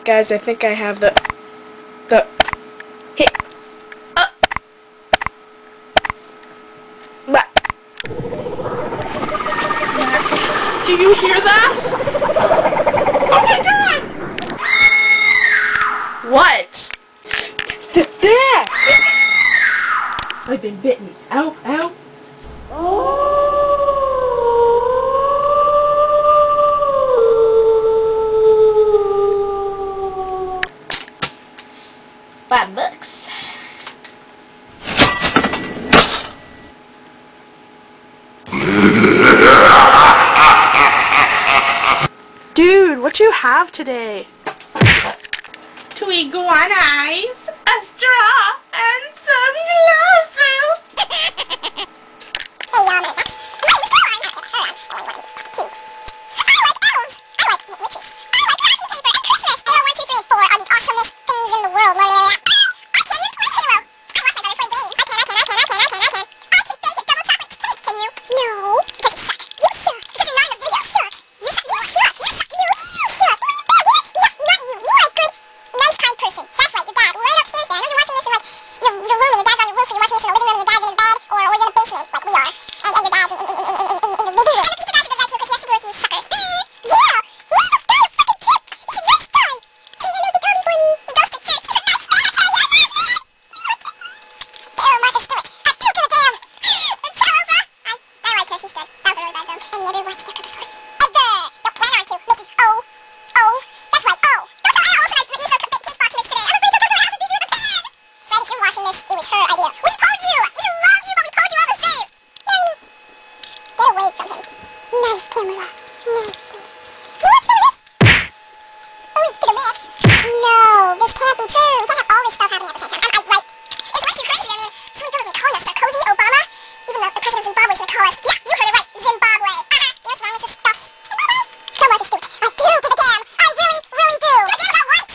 Guys, I think I have the hit. Do you hear that? Oh my god! What? There! I've been bitten. Ow, ow. $5. Dude, what you have today? 2 iguanas, a straw, and some glasses. Hey, I like elves. I like witches. I like wrapping paper and Christmas. I know 1, 2, 3, 4 are the awesomest things in the world. I can't even play Halo. I watch my brother play games. I can. I can bake a double chocolate cake. Can you? No. Because you suck. You suck. Because you're not in the video. Suck. You suck. You suck. You suck. No, you suck. Not you. You are a good, nice, kind person. That's right. Your dad. Right upstairs there. I know you're watching this in like your room and your dad's on your roof, or you're watching this in the living room and your dad's in his bed, or you're in a basement like we are. And your dad's in the living room. And the pizza guy's a good guy too because he has to do it to you suckers. Yeah! Where's this guy a fucking tip? He's a nice guy! He knows the golden bunny. He goes to church. He's a nice guy. I tell you, I love it! Damn, Martha Stewart. I do give a damn! And tell Oprah. I like her. She's good. That was a really bad joke. I never watched her before. Ever! Don't plan on to. Mrs. O. That's right. O. Don't tell Anna Olsen I use those big cake box mix today. I'm afraid she'll come to my house and beat me with a pan! Fred, if you're watching this, it was her idea. We pwned you! We love you, but we pwned you all the same! Marry me. Get away from him. Nice camera. Nice. You want some of this? Oh, it's to the mix. No, this can't be true. We can't have all this stuff happening at the same time. I'm right. It's way too crazy. I mean, so many people are calling us Sarkozy, Obama. Even the president of Zimbabwe is going to call us. Yeah, you heard it right. Zimbabwe. You know what's wrong with this stuff? Zimbabwe? Come on, Stewart. I do give a damn. I really, really do. Give a damn about what?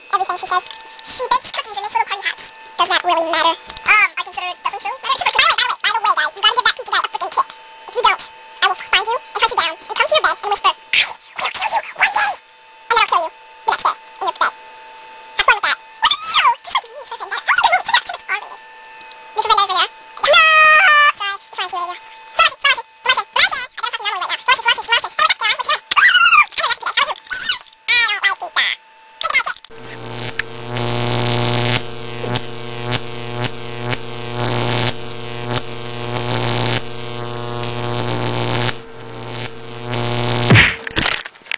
Everything she says. She bakes cookies and makes little party hats. Does not really matter. I consider it doesn't true. By the way, guys, you gotta give that pizza guy a freaking tip. If you don't, I will find you and hunt you down and come to your bed and whisper, I will kill you one day. And then I'll kill you the next day in your bed. Have fun with that. What the hell? Just like to read for a friend. How's it movie? Check it out. It's R-rated. Your friend knows where you are. No! Sorry. Just trying to see where you are. Flash it. I don't talk normally right now. Flash it. Hey, what's up, guys? What you want? I don't like pizza. I don't like pizza.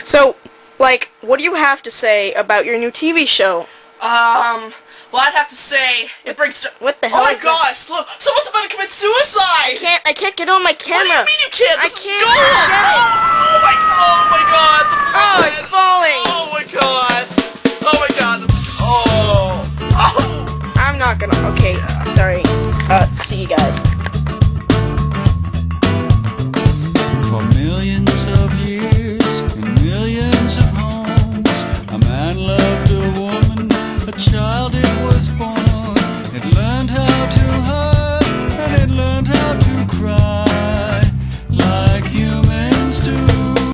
So, like, what do you have to say about your new TV show? Well, I'd have to say, it brings... What the hell Oh my is gosh, look! Someone's about to commit suicide! I can't get on my camera. What do you mean you can't? I This is can't gold! get it. Oh my god! Oh, it's falling. Oh my god! Oh my god! Oh! I'm not gonna... Okay, sorry. See you guys.